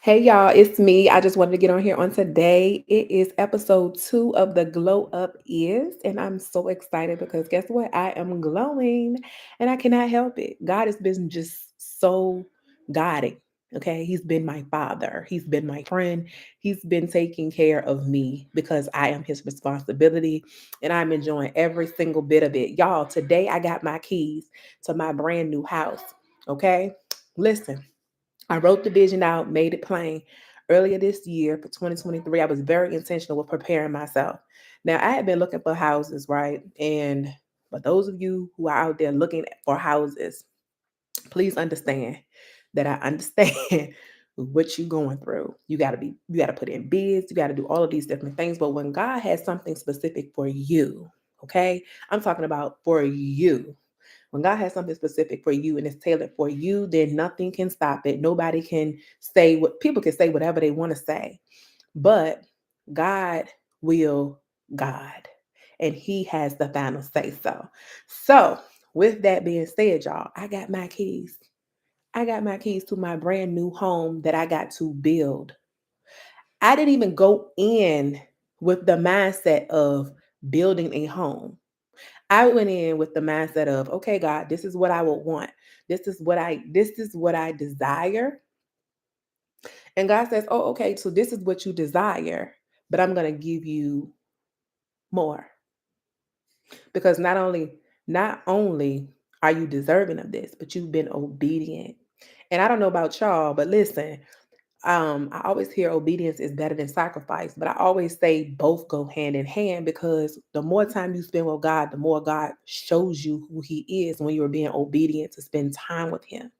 Hey y'all, it's me. I just wanted to get on here on today. It is episode 2 of the Glow Up Is, and I'm so excited because guess what? I am glowing and I cannot help it. God has been just so guiding. Okay, He's been my father, He's been my friend, He's been taking care of me because I am His responsibility and I'm enjoying every single bit of it. Y'all, today I got my keys to my brand new house. Okay, listen. I wrote the vision out, made it plain. Earlier this year for 2023, I was very intentional with preparing myself. Now, I had been looking for houses, right? And for those of you who are out there looking for houses, please understand that I understand what you're going through. You got to put in bids, you got to do all of these different things. But when God has something specific for you, okay, I'm talking about for you. When God has something specific for you and it's tailored for you, then nothing can stop it. Nobody can say what people can say whatever they want to say. But God will God. And He has the final say so. So, with that being said, y'all, I got my keys. I got my keys to my brand new home that I got to build. I didn't even go in with the mindset of building a home. I went in with the mindset of, okay, God, this is what I would want. This is what I desire. And God says, oh, okay, so this is what you desire, but I'm going to give you more because not only are you deserving of this, but you've been obedient. And I don't know about y'all, but listen, I always hear obedience is better than sacrifice, but I always say both go hand in hand because the more time you spend with God, the more God shows you who He is when you're being obedient to spend time with Him.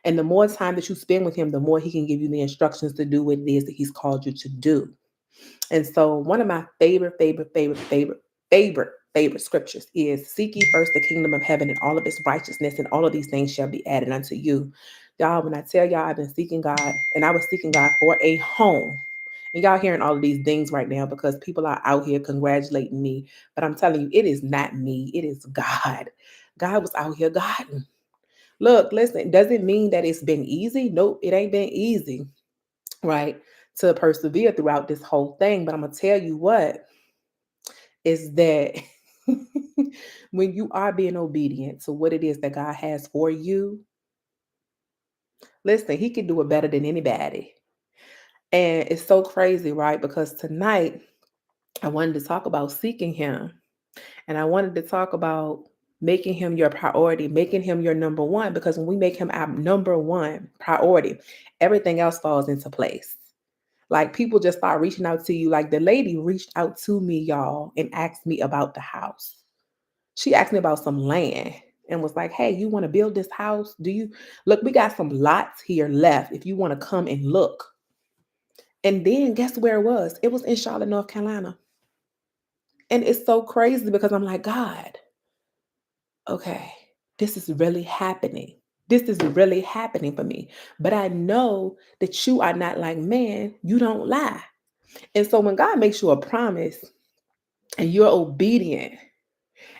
And the more time that you spend with Him, the more He can give you the instructions to do what it is that He's called you to do. And so, one of my favorite scriptures is seek ye first the kingdom of heaven and all of its righteousness, and all of these things shall be added unto you. Y'all, when I tell y'all I've been seeking God, and I was seeking God for a home. And y'all hearing all of these things right now because people are out here congratulating me. But I'm telling you, it is not me, it is God. God was out here guiding. Look, listen, does it mean that it's been easy? Nope, it ain't been easy, right? To persevere throughout this whole thing. But I'm gonna tell you what is that when you are being obedient to what it is that God has for you, listen, He can do it better than anybody. And it's so crazy, right? Because tonight I wanted to talk about seeking Him, and I wanted to talk about making Him your priority, making Him your number one. Because when we make Him our number one priority, everything else falls into place. Like people just start reaching out to you. Like the lady reached out to me, y'all, and asked me about the house. She asked me about some land and was like, hey, you want to build this house? Do you look? We got some lots here left if you want to come and look. And then guess where it was? It was in Charlotte, North Carolina. And it's so crazy because I'm like, God, okay, this is really happening. This is really happening for me. But I know that you are not like man, you don't lie. And so when God makes you a promise and you're obedient,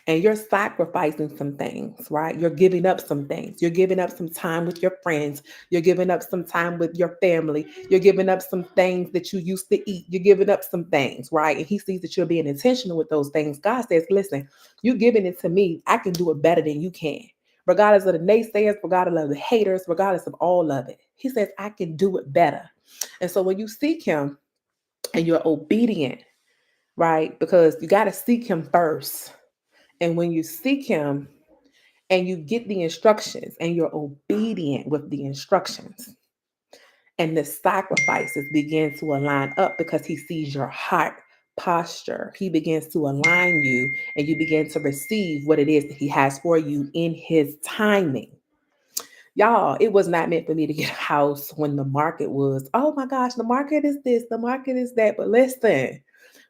and you're sacrificing some things, right? You're giving up some things. You're giving up some time with your friends. You're giving up some time with your family. You're giving up some things that you used to eat. You're giving up some things, right? And He sees that you're being intentional with those things. God says, listen, you giving it to me. I can do it better than you can. Regardless of the naysayers, regardless of the haters, regardless of all of it. He says, I can do it better. And so when you seek Him and you're obedient, right? Because you got to seek Him first. And when you seek Him and you get the instructions and you're obedient with the instructions, and the sacrifices begin to align up because He sees your heart posture. He begins to align you and you begin to receive what it is that He has for you in His timing. Y'all, it was not meant for me to get a house when the market was, oh my gosh, the market is this, the market is that. But listen,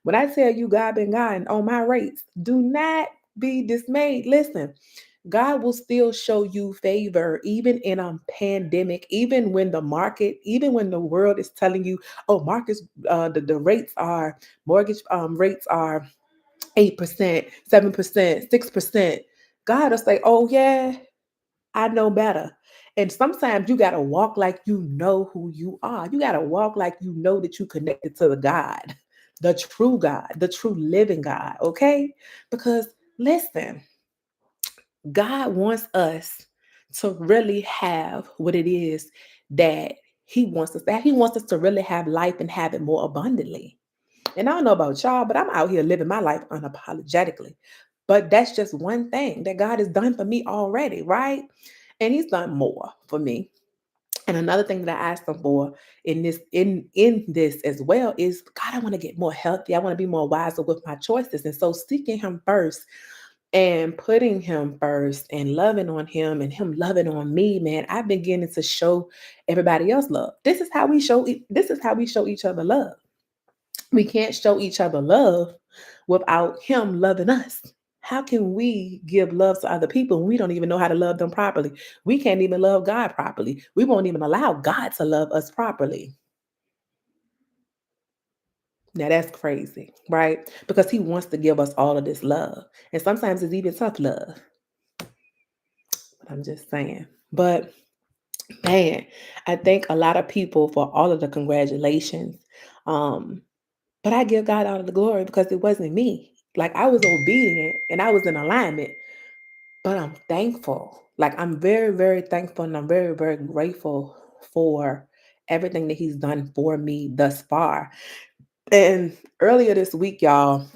when I tell you God been God on my rates, do not be dismayed. Listen, God will still show you favor even in a pandemic, even when the market, even when the world is telling you, oh, markets, the rates are, mortgage rates are 8%, 7%, 6%. God will say, oh, yeah, I know better. And sometimes you got to walk like you know who you are. You got to walk like you know that you connected to the God, the true living God, okay? Because listen, God wants us to really have what it is that he wants us to have. He wants us to really have life and have it more abundantly. And I don't know about y'all, but I'm out here living my life unapologetically. But that's just one thing that God has done for me already, right? And he's done more for me. And another thing that I asked him for in this as well is, God, I want to get more healthy. I want to be more wiser with my choices. And so seeking him first and putting him first and loving on him and him loving on me, man, I've been beginning to show everybody else love. This is how we show each other love. We can't show each other love without him loving us. How can we give love to other people when we don't even know how to love them properly? We can't even love God properly. We won't even allow God to love us properly. Now that's crazy, right? Because he wants to give us all of this love. And sometimes it's even tough love. But I'm just saying. But man, I thank a lot of people for all of the congratulations. Um, but I give God all of the glory because it wasn't me. Like I was obedient and I was in alignment, but I'm thankful. Like I'm very, very thankful and I'm very, very grateful for everything that he's done for me thus far. And earlier this week, y'all,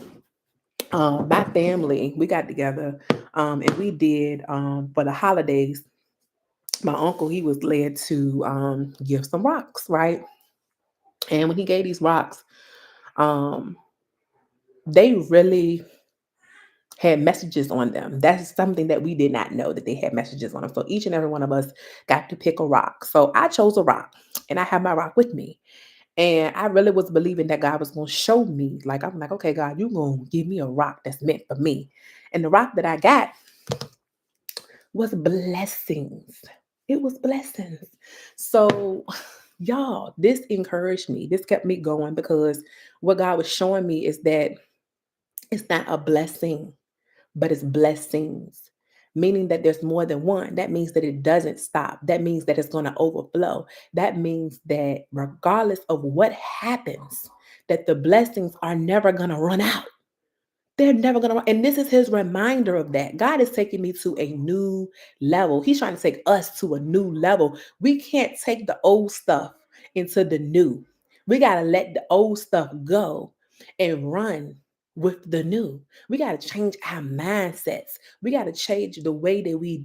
my family, we got together and we did for the holidays. My uncle, he was led to give some rocks, right? And when he gave these rocks, um, they really had messages on them. That's something that we did not know that they had messages on them. So each and every one of us got to pick a rock. So I chose a rock and I have my rock with me. And I really was believing that God was going to show me. Like, I'm like, okay, God, you're going to give me a rock that's meant for me. And the rock that I got was blessings. It was blessings. So, y'all, this encouraged me. This kept me going because what God was showing me is that it's not a blessing, but it's blessings, meaning that there's more than one. That means that it doesn't stop. That means that it's going to overflow. That means that regardless of what happens, that the blessings are never going to run out. They're never going to, and this is his reminder of that. God is taking me to a new level. He's trying to take us to a new level. We can't take the old stuff into the new. We got to let the old stuff go and run with the new. We got to change our mindsets. We got to change the way that we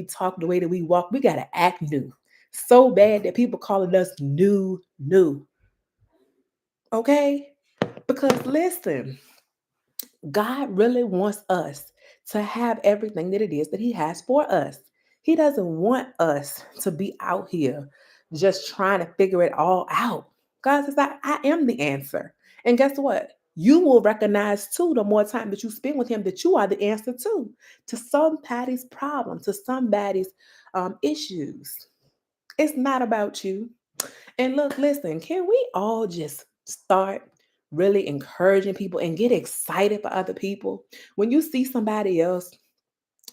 talk, the way that we walk. We got to act new. So bad that people calling us new. Okay? Because listen, God really wants us to have everything that it is that He has for us. He doesn't want us to be out here just trying to figure it all out. God says, I am the answer. And guess what? You will recognize too, the more time that you spend with Him, that you are the answer too to somebody's problem, to somebody's issues. It's not about you. And look, listen, can we all just start really encouraging people and get excited for other people? When you see somebody else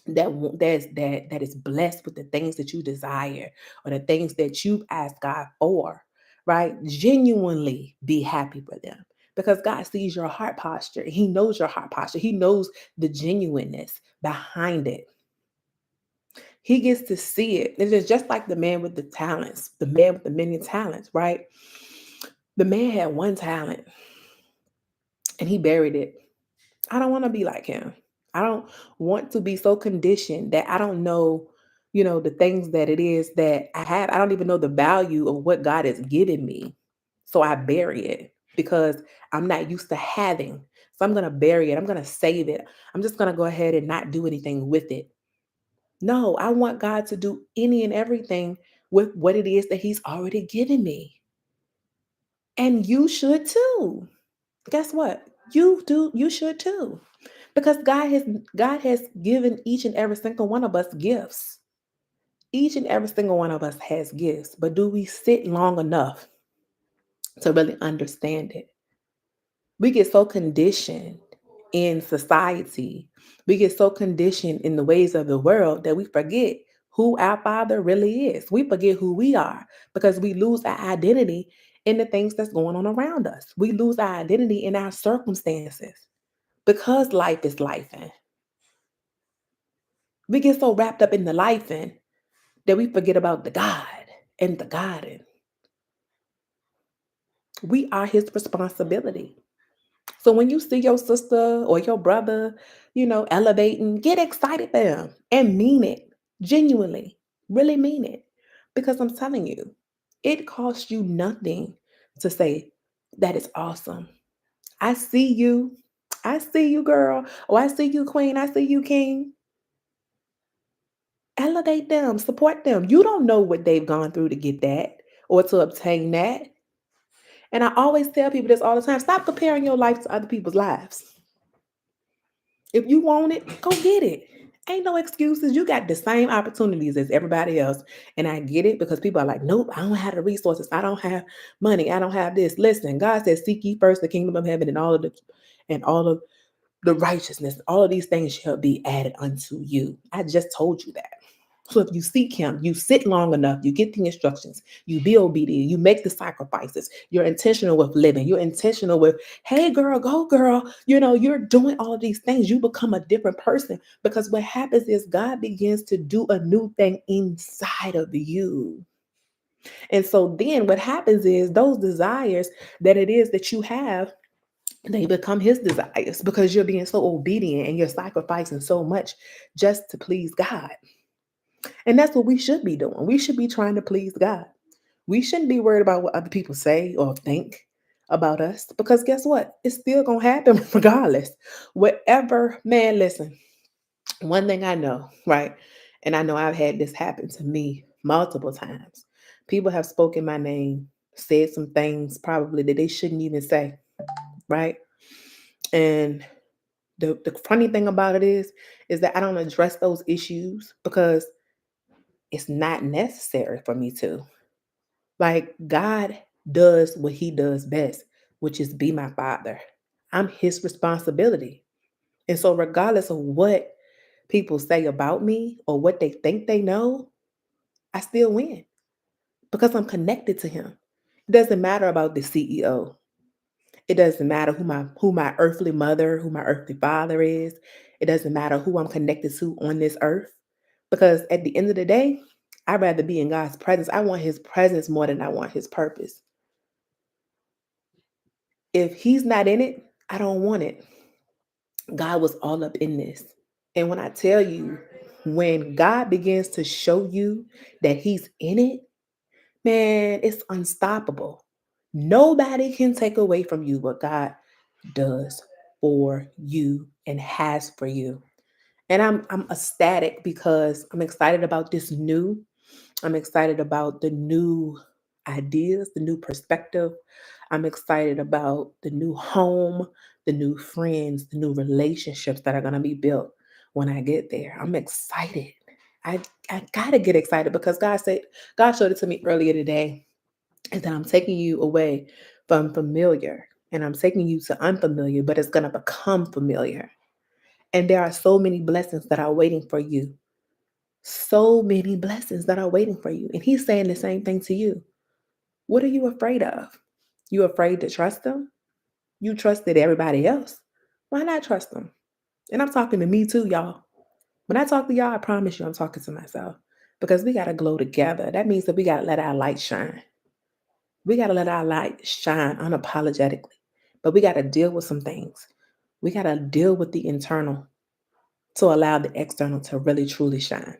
that is blessed with the things that you desire or the things that you've asked God for, right? Genuinely be happy for them. Because God sees your heart posture. He knows your heart posture. He knows the genuineness behind it. He gets to see it. It is just like the man with the talents, the man with the many talents, right? The man had one talent and he buried it. I don't want to be like him. I don't want to be so conditioned that I don't know, the things that it is that I have. I don't even know the value of what God has given me. So I bury it because I'm not used to having. So I'm going to bury it. I'm going to save it. I'm just going to go ahead and not do anything with it. No, I want God to do any and everything with what it is that He's already given me. And you should too. Guess what? You should too. Because God has given each and every single one of us gifts. Each and every single one of us has gifts, but do we sit long enough to really understand it? We get so conditioned in society. We get so conditioned in the ways of the world that we forget who our Father really is. We forget who we are because we lose our identity in the things that's going on around us. We lose our identity in our circumstances because life is life. And we get so wrapped up in the life and that we forget about the God and the God. And we are His responsibility. So when you see your sister or your brother, elevating, get excited for them and mean it genuinely, really mean it. Because I'm telling you, it costs you nothing to say that is awesome. I see you. I see you, girl. Oh, I see you, queen. I see you, king. Elevate them, support them. You don't know what they've gone through to get that or to obtain that. And I always tell people this all the time, stop comparing your life to other people's lives. If you want it, go get it. Ain't no excuses. You got the same opportunities as everybody else. And I get it because people are like, nope, I don't have the resources. I don't have money. I don't have this. Listen, God says, seek ye first the kingdom of heaven and all of the righteousness, all of these things shall be added unto you. I just told you that. So if you seek him, you sit long enough, you get the instructions, you be obedient, you make the sacrifices, you're intentional with living, you're intentional with, hey girl, go girl, you're doing all of these things, you become a different person because what happens is God begins to do a new thing inside of you. And so then what happens is those desires that it is that you have, they become his desires because you're being so obedient and you're sacrificing so much just to please God. And that's what we should be doing. We should be trying to please God. We shouldn't be worried about what other people say or think about us because guess what? It's still going to happen regardless. Whatever, man, listen, one thing I know, right? And I know I've had this happen to me multiple times. People have spoken my name, said some things probably that they shouldn't even say, right? And the funny thing about it is that I don't address those issues because it's not necessary for me to. Like God does what he does best, which is be my father. I'm his responsibility. And so regardless of what people say about me or what they think they know, I still win because I'm connected to him. It doesn't matter about the CEO. It doesn't matter who my earthly mother, who my earthly father is. It doesn't matter who I'm connected to on this earth. Because at the end of the day, I'd rather be in God's presence. I want his presence more than I want his purpose. If he's not in it, I don't want it. God was all up in this. And when I tell you, when God begins to show you that he's in it, man, it's unstoppable. Nobody can take away from you what God does for you and has for you. And I'm ecstatic because I'm excited about this new. I'm excited about the new ideas, the new perspective. I'm excited about the new home, the new friends, the new relationships that are going to be built when I get there. I'm excited. I I got to get excited because God showed it to me earlier today is that I'm taking you away from familiar and I'm taking you to unfamiliar, but it's going to become familiar. And there are so many blessings that are waiting for you. So many blessings that are waiting for you. And he's saying the same thing to you. What are you afraid of? You afraid to trust him? You trusted everybody else. Why not trust him? And I'm talking to me too, y'all. When I talk to y'all, I promise you I'm talking to myself. Because we got to glow together. That means that we got to let our light shine. We got to let our light shine unapologetically. But we got to deal with some things. We got to deal with the internal to allow the external to really truly shine,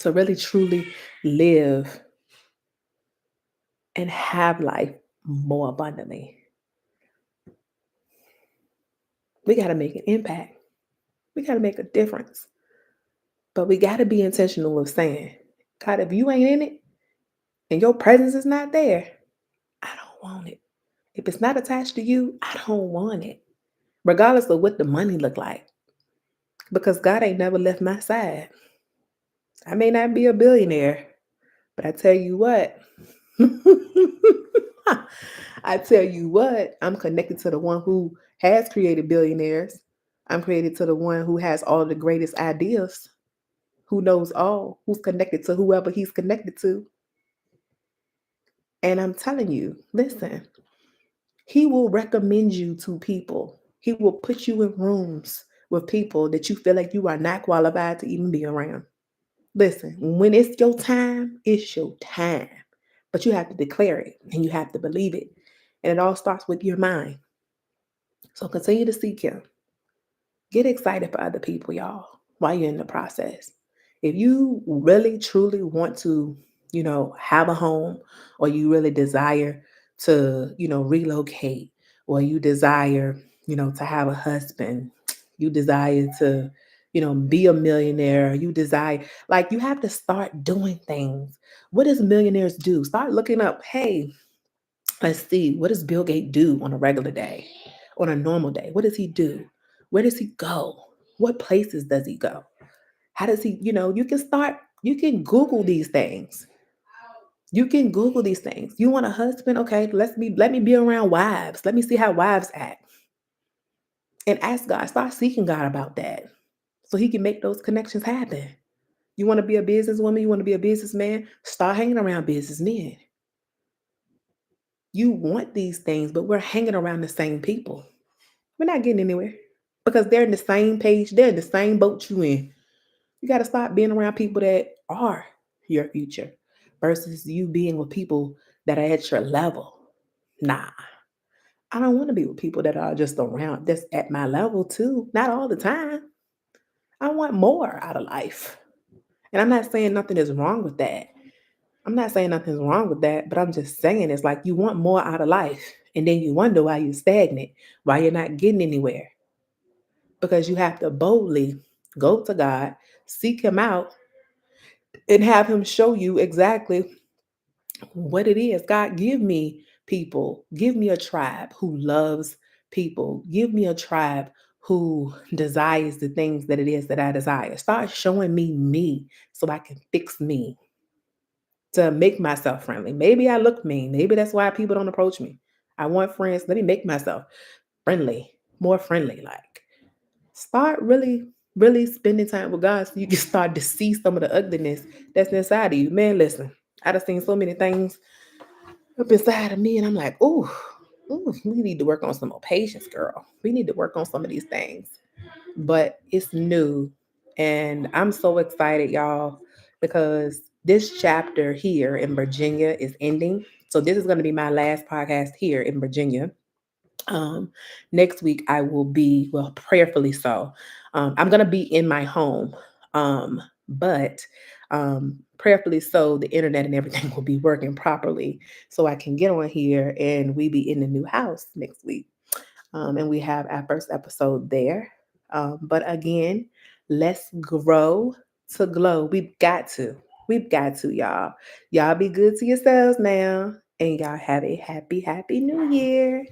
to really truly live and have life more abundantly. We got to make an impact. We got to make a difference. But we got to be intentional of saying, God, if you ain't in it and your presence is not there, I don't want it. If it's not attached to you, I don't want it. Regardless of what the money look like. Because God ain't never left my side. I may not be a billionaire, but I tell you what, I tell you what, I'm connected to the one who has created billionaires. I'm created to the one who has all the greatest ideas. who knows all, who's connected to whoever he's connected to. And I'm telling you, listen, he will recommend you to people. He will put you in rooms with people that you feel like you are not qualified to even be around. Listen, when it's your time, it's your time. But you have to declare it and you have to believe it. And it all starts with your mind. So continue to seek him. Get excited for other people, y'all, while you're in the process. If you really truly want to, have a home, or you really desire to, relocate, or you desire, to have a husband, you desire to, be a millionaire, you desire, like, you have to start doing things. What does millionaires do? Start looking up, hey, let's see, what does Bill Gates do on a regular day, on a normal day? What does he do? Where does he go? What places does he go? How does he, you can Google these things. You can Google these things. You want a husband? Okay, let me be around wives. Let me see how wives act. And ask God, start seeking God about that. So he can make those connections happen. You want to be a businesswoman, you want to be a businessman, start hanging around businessmen. You want these things, but we're hanging around the same people. We're not getting anywhere because they're in the same page, they're in the same boat you in. You got to stop being around people that are your future versus you being with people that are at your level. Nah, I don't want to be with people that are just around, that's at my level too. Not all the time. I want more out of life. And I'm not saying nothing is wrong with that. I'm not saying nothing's wrong with that, but I'm just saying it's like you want more out of life. And then you wonder why you're stagnant, why you're not getting anywhere. Because you have to boldly go to God, seek Him out, and have Him show you exactly what it is. God, give me people, give me a tribe who loves people, give me a tribe who desires the things that it is that I desire. Start showing me so I can fix me to make myself friendly. Maybe I look mean. Maybe that's why people don't approach me. I want friends. Let me make myself friendly, more friendly. Like, start really spending time with God so you can start to see some of the ugliness that's inside of you. Man, listen, I done seen so many things up inside of me, and I'm like, ooh, we need to work on some more patience, girl. We need to work on some of these things. But it's new, and I'm so excited, y'all, because this chapter here in Virginia is ending. So this is going to be my last podcast here in Virginia. Um, Next week I will be, well, prayerfully so. I'm gonna be in my home, but prayerfully so the internet and everything will be working properly, so I can get on here and we be in the new house next week. And we have our first episode there. But again, let's grow to glow. We've got to. We've got to, y'all. Y'all be good to yourselves now. And y'all have a happy, happy new year.